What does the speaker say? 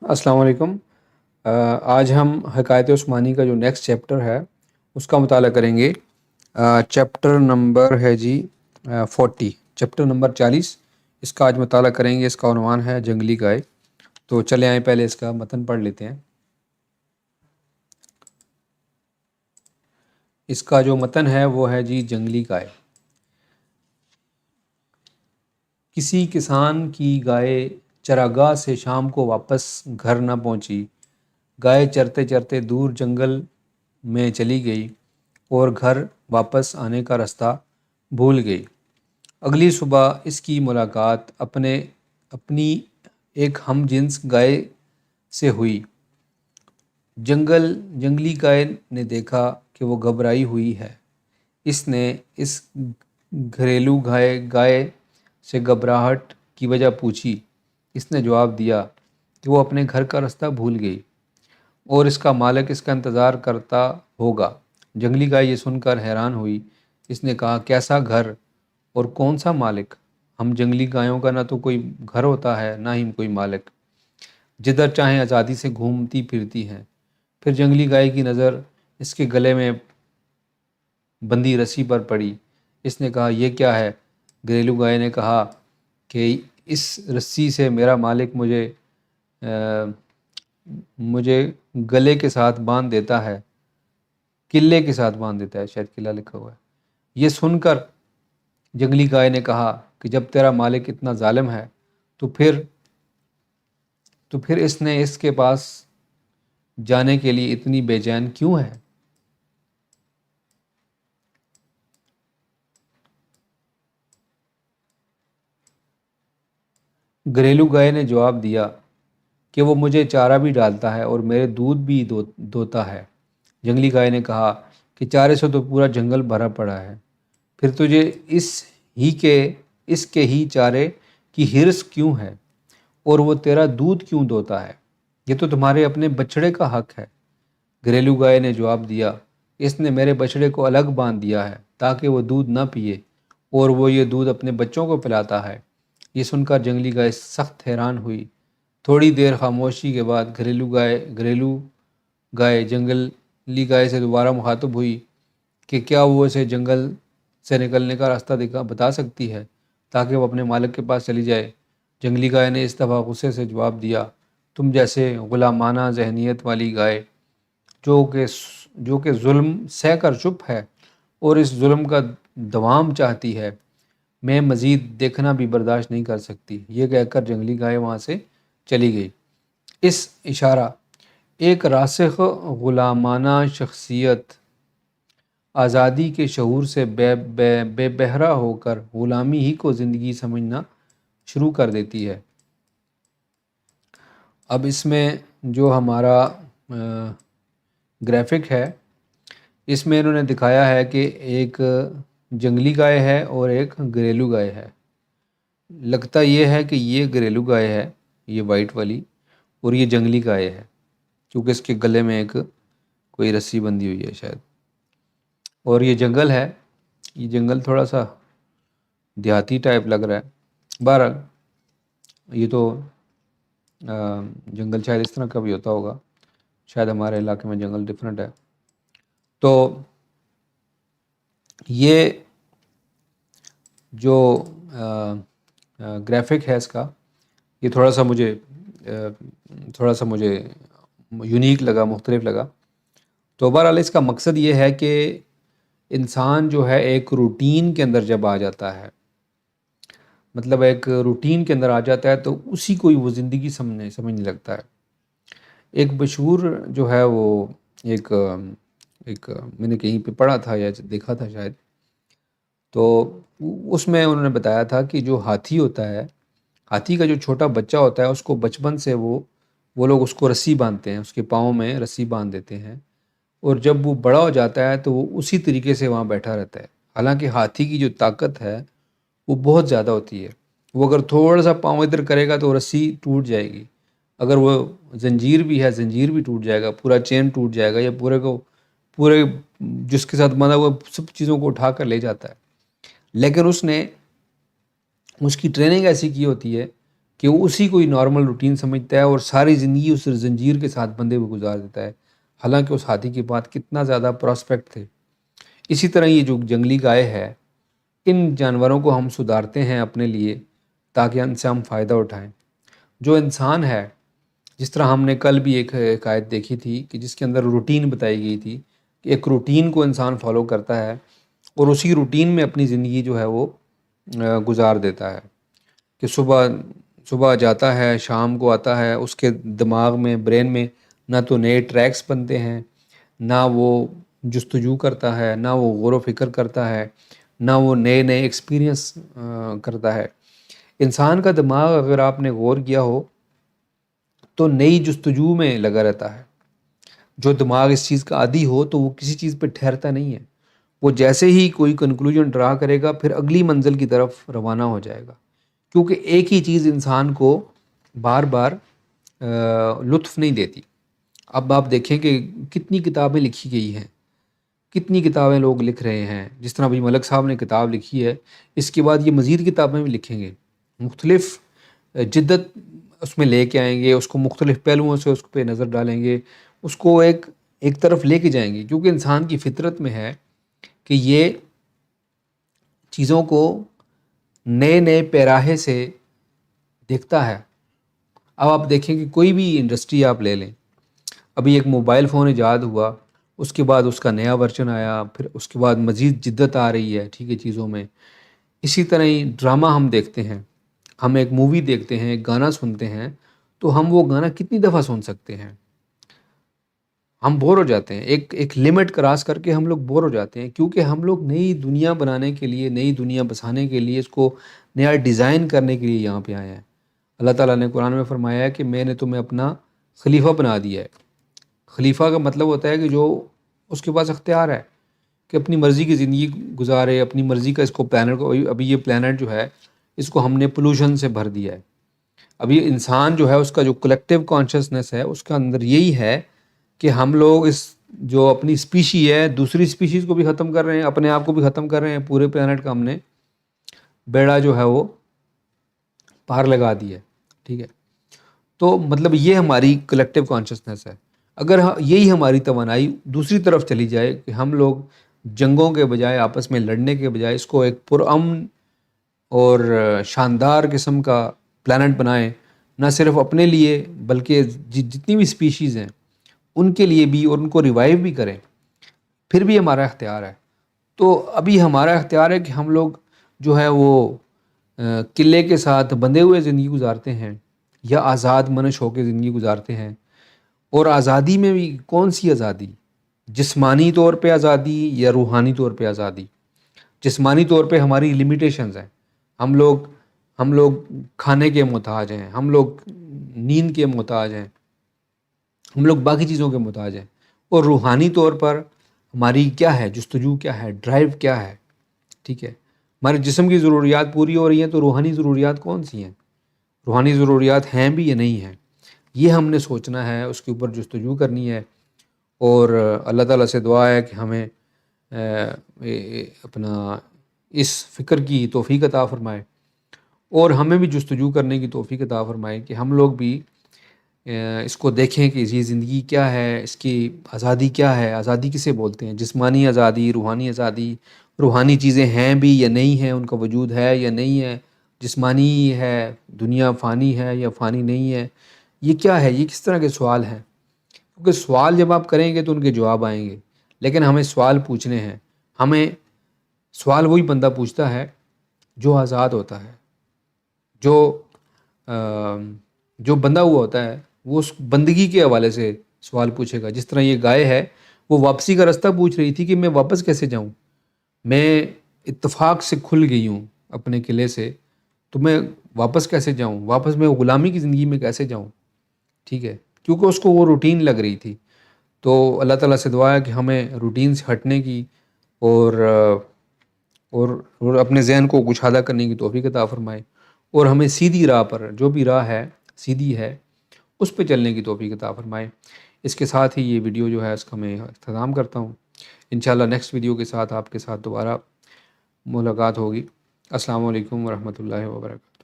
السلام علیکم۔ آج ہم حکایت عثمانی کا جو نیکسٹ چیپٹر ہے اس کا مطالعہ کریں گے۔ چیپٹر نمبر ہے جی 40، چیپٹر نمبر 40 اس کا آج مطالعہ کریں گے۔ اس کا عنوان ہے جنگلی گائے۔ تو چلے آئیں پہلے اس کا متن پڑھ لیتے ہیں۔ اس کا جو متن ہے وہ ہے جی جنگلی گائے۔ کسی کسان کی گائے چراگاہ سے شام کو واپس گھر نہ پہنچی۔ گائے چرتے چرتے دور جنگل میں چلی گئی اور گھر واپس آنے کا راستہ بھول گئی۔ اگلی صبح اس کی ملاقات اپنی ایک ہم جنس گائے سے ہوئی۔ جنگلی گائے نے دیکھا کہ وہ گھبرائی ہوئی ہے۔ اس نے اس گھریلو گائے سے گھبراہٹ کی وجہ پوچھی۔ اس نے جواب دیا کہ وہ اپنے گھر کا راستہ بھول گئی اور اس کا مالک اس کا انتظار کرتا ہوگا۔ جنگلی گائے یہ سن کر حیران ہوئی۔ اس نے کہا، کیسا گھر اور کون سا مالک؟ ہم جنگلی گایوں کا نہ تو کوئی گھر ہوتا ہے نہ ہی کوئی مالک، جدھر چاہیں آزادی سے گھومتی پھرتی ہیں۔ پھر جنگلی گائے کی نظر اس کے گلے میں بندھی رسی پر پڑی۔ اس نے کہا، یہ کیا ہے؟ گھریلو گائے نے کہا کہ اس رسی سے میرا مالک مجھے گلے کے ساتھ باندھ دیتا ہے، قلعے کے ساتھ باندھ دیتا ہے، شاید قلعہ لکھا ہوا ہے۔ یہ سن کر جنگلی گائے نے کہا کہ جب تیرا مالک اتنا ظالم ہے تو پھر اس نے اس کے پاس جانے کے لیے اتنی بے چین کیوں ہے؟ گھریلو گائے نے جواب دیا کہ وہ مجھے چارہ بھی ڈالتا ہے اور میرے دودھ بھی دوتا ہے۔ جنگلی گائے نے کہا کہ چارے سے تو پورا جنگل بھرا پڑا ہے، پھر تجھے اس کے ہی چارے کی ہرس کیوں ہے اور وہ تیرا دودھ کیوں دوتا ہے؟ یہ تو تمہارے اپنے بچڑے کا حق ہے۔ گھریلو گائے نے جواب دیا، اس نے میرے بچڑے کو الگ باندھ دیا ہے تاکہ وہ دودھ نہ پیے اور وہ یہ دودھ اپنے بچوں کو پلاتا ہے۔ یہ سن کر جنگلی گائے سخت حیران ہوئی۔ تھوڑی دیر خاموشی کے بعد گھریلو گائے جنگلی گائے سے دوبارہ مخاطب ہوئی کہ کیا وہ اسے جنگل سے نکلنے کا راستہ بتا سکتی ہے تاکہ وہ اپنے مالک کے پاس چلی جائے۔ جنگلی گائے نے اس دفعہ غصے سے جواب دیا، تم جیسے غلامانہ ذہنیت والی گائے جو کہ ظلم سہ کر چپ ہے اور اس ظلم کا دوام چاہتی ہے، میں مزید دیکھنا بھی برداشت نہیں کر سکتی۔ یہ کہہ کر جنگلی گائے وہاں سے چلی گئی۔ اس اشارہ ایک راسخ غلامانہ شخصیت آزادی کے شعور سے بے بہرہ ہو کر غلامی ہی کو زندگی سمجھنا شروع کر دیتی ہے۔ اب اس میں جو ہمارا گرافک ہے، اس میں انہوں نے دکھایا ہے کہ ایک جنگلی گائے ہے اور ایک گھریلو گائے ہے۔ لگتا یہ ہے کہ یہ گھریلو گائے ہے، یہ وائٹ والی، اور یہ جنگلی گائے ہے کیونکہ اس کے گلے میں ایک کوئی رسی بندھی ہوئی ہے شاید۔ اور یہ جنگل ہے، یہ جنگل تھوڑا سا دیہاتی ٹائپ لگ رہا ہے۔ بہرحال یہ تو جنگل شاید اس طرح کا بھی ہوتا ہوگا، شاید ہمارے علاقے میں جنگل ڈفرینٹ ہے۔ تو یہ جو گرافک ہے اس کا، یہ تھوڑا سا مجھے یونیک لگا، مختلف لگا۔ تو بہرحال اس کا مقصد یہ ہے کہ انسان جو ہے ایک روٹین کے اندر جب آ جاتا ہے، مطلب ایک روٹین کے اندر آ جاتا ہے تو اسی کو ہی وہ زندگی سمجھنے لگتا ہے۔ ایک مشہور جو ہے وہ ایک میں نے کہیں پہ پڑھا تھا یا دیکھا تھا شاید، تو اس میں انہوں نے بتایا تھا کہ جو ہاتھی ہوتا ہے، ہاتھی کا جو چھوٹا بچہ ہوتا ہے، اس کو بچپن سے وہ لوگ اس کو رسی باندھتے ہیں، اس کے پاؤں میں رسی باندھ دیتے ہیں، اور جب وہ بڑا ہو جاتا ہے تو وہ اسی طریقے سے وہاں بیٹھا رہتا ہے۔ حالانکہ ہاتھی کی جو طاقت ہے وہ بہت زیادہ ہوتی ہے، وہ اگر تھوڑا سا پاؤں ادھر کرے گا تو رسی ٹوٹ جائے گی، اگر وہ زنجیر بھی ہے زنجیر بھی ٹوٹ جائے گا، پورا چین ٹوٹ جائے گا، یا پورے جس کے ساتھ بندھا ہوا سب چیزوں کو اٹھا کر لے جاتا ہے۔ لیکن اس نے اس کی ٹریننگ ایسی کی ہوتی ہے کہ وہ اسی کوئی نارمل روٹین سمجھتا ہے اور ساری زندگی اس زنجیر کے ساتھ بندھے ہوئے گزار دیتا ہے، حالانکہ اس ہاتھی کے بعد کتنا زیادہ پراسپیکٹ تھے۔ اسی طرح یہ جو جنگلی گائے ہے، ان جانوروں کو ہم سدھارتے ہیں اپنے لیے تاکہ ان سے ہم فائدہ اٹھائیں۔ جو انسان ہے، جس طرح ہم نے کل بھی ایک آیت دیکھی تھی کہ جس کے اندر روٹین بتائی گئی تھی کہ ایک روٹین کو انسان فالو کرتا ہے اور اسی روٹین میں اپنی زندگی جو ہے وہ گزار دیتا ہے، کہ صبح جاتا ہے، شام کو آتا ہے، اس کے دماغ میں، برین میں نہ تو نئے ٹریکس بنتے ہیں، نہ وہ جستجو کرتا ہے، نہ وہ غور و فکر کرتا ہے، نہ وہ نئے ایکسپیرینس کرتا ہے۔ انسان کا دماغ اگر آپ نے غور کیا ہو تو نئی جستجو میں لگا رہتا ہے۔ جو دماغ اس چیز کا عادی ہو تو وہ کسی چیز پہ ٹھہرتا نہیں ہے، وہ جیسے ہی کوئی کنکلوژن ڈرا کرے گا پھر اگلی منزل کی طرف روانہ ہو جائے گا، کیونکہ ایک ہی چیز انسان کو بار بار لطف نہیں دیتی۔ اب آپ دیکھیں کہ کتنی کتابیں لکھی گئی ہیں، کتنی کتابیں لوگ لکھ رہے ہیں، جس طرح ابھی ملک صاحب نے کتاب لکھی ہے، اس کے بعد یہ مزید کتابیں بھی لکھیں گے، مختلف جدت اس میں لے کے آئیں گے، اس کو مختلف پہلوؤں سے اس پہ نظر ڈالیں گے، اس کو ایک طرف لے کے جائیں گے، کیونکہ انسان کی فطرت میں ہے کہ یہ چیزوں کو نئے پیراہے سے دیکھتا ہے۔ اب آپ دیکھیں کہ کوئی بھی انڈسٹری آپ لے لیں، ابھی ایک موبائل فون ایجاد ہوا، اس کے بعد اس کا نیا ورژن آیا، پھر اس کے بعد مزید جدت آ رہی ہے، ٹھیک ہے، چیزوں میں۔ اسی طرح ہی ڈرامہ ہم دیکھتے ہیں، ہم ایک مووی دیکھتے ہیں، ایک گانا سنتے ہیں، تو ہم وہ گانا کتنی دفعہ سن سکتے ہیں؟ ہم بور ہو جاتے ہیں، ایک لمٹ کراس کر کے ہم لوگ بور ہو جاتے ہیں، کیونکہ ہم لوگ نئی دنیا بنانے کے لیے، نئی دنیا بسانے کے لیے، اس کو نیا ڈیزائن کرنے کے لیے یہاں پہ آئے ہیں۔ اللہ تعالیٰ نے قرآن میں فرمایا ہے کہ میں نے تمہیں اپنا خلیفہ بنا دیا ہے۔ خلیفہ کا مطلب ہوتا ہے کہ جو اس کے پاس اختیار ہے کہ اپنی مرضی کی زندگی گزارے، اپنی مرضی کا اس کو پلانٹ کو، ابھی یہ پلانٹ جو ہے اس کو ہم نے پولوشن سے بھر دیا ہے۔ ابھی انسان جو ہے اس کا جو کلیکٹیو کانشسنس ہے اس کا اندر یہی ہے کہ ہم لوگ اس جو اپنی اسپیشی ہے، دوسری اسپیشیز کو بھی ختم کر رہے ہیں، اپنے آپ کو بھی ختم کر رہے ہیں، پورے پلانٹ کا ہم نے بیڑا جو ہے وہ پار لگا دیا ہے، ٹھیک ہے۔ تو مطلب یہ ہماری کلیکٹیو کانشسنس ہے۔ اگر یہی ہماری توانائی دوسری طرف چلی جائے کہ ہم لوگ جنگوں کے بجائے، آپس میں لڑنے کے بجائے اس کو ایک پرامن اور شاندار قسم کا پلانٹ بنائیں، نہ صرف اپنے لیے بلکہ جتنی بھی اسپیشیز ہیں ان کے لیے بھی، اور ان کو ریوائیو بھی کریں، پھر بھی ہمارا اختیار ہے۔ تو ابھی ہمارا اختیار ہے کہ ہم لوگ جو ہے وہ قلعے کے ساتھ بندھے ہوئے زندگی گزارتے ہیں یا آزاد منش ہو کے زندگی گزارتے ہیں۔ اور آزادی میں بھی کون سی آزادی؟ جسمانی طور پہ آزادی یا روحانی طور پہ آزادی؟ جسمانی طور پہ ہماری لمیٹیشنز ہیں، ہم لوگ کھانے کے محتاج ہیں، ہم لوگ نیند کے محتاج ہیں، ہم لوگ باقی چیزوں کے محتاج ہیں۔ اور روحانی طور پر ہماری کیا ہے جستجو، کیا ہے ڈرائیو، کیا ہے؟ ٹھیک ہے، ہمارے جسم کی ضروریات پوری ہو رہی ہیں، تو روحانی ضروریات کون سی ہیں؟ روحانی ضروریات ہیں بھی یا نہیں ہیں؟ یہ ہم نے سوچنا ہے، اس کے اوپر جستجو کرنی ہے، اور اللہ تعالیٰ سے دعا ہے کہ ہمیں اپنا اس فکر کی توفیق عطا فرمائے، اور ہمیں بھی جستجو کرنے کی توفیق عطا فرمائے کہ ہم لوگ بھی اس کو دیکھیں کہ یہ زندگی کیا ہے، اس کی آزادی کیا ہے، آزادی کسے بولتے ہیں، جسمانی آزادی، روحانی آزادی، روحانی چیزیں ہیں بھی یا نہیں ہیں، ان کا وجود ہے یا نہیں ہے، جسمانی ہے، دنیا فانی ہے یا فانی نہیں ہے، یہ کیا ہے؟ یہ کس طرح کے سوال ہیں؟ کیونکہ سوال جب آپ کریں گے تو ان کے جواب آئیں گے، لیکن ہمیں سوال پوچھنے ہیں۔ ہمیں سوال وہی بندہ پوچھتا ہے جو آزاد ہوتا ہے، جو بندہ ہوا ہوتا ہے وہ اس بندگی کے حوالے سے سوال پوچھے گا۔ جس طرح یہ گائے ہے، وہ واپسی کا راستہ پوچھ رہی تھی کہ میں واپس کیسے جاؤں، میں اتفاق سے کھل گئی ہوں اپنے قلعے سے، تو میں واپس کیسے جاؤں، واپس میں غلامی کی زندگی میں کیسے جاؤں؟ ٹھیک ہے، کیونکہ اس کو وہ روٹین لگ رہی تھی۔ تو اللہ تعالیٰ سے دعا ہے کہ ہمیں روٹین سے ہٹنے کی اور اپنے ذہن کو کشادہ کرنے کی توفیق عطا فرمائے، اور ہمیں سیدھی راہ پر، جو بھی راہ ہے سیدھی ہے، اس پہ چلنے کی توفیق عطا فرمائے۔ اس کے ساتھ ہی یہ ویڈیو جو ہے اس کا میں اختتام کرتا ہوں۔ انشاءاللہ نیکسٹ ویڈیو کے ساتھ آپ کے ساتھ دوبارہ ملاقات ہوگی۔ السلام علیکم ورحمۃ اللہ وبرکاتہ۔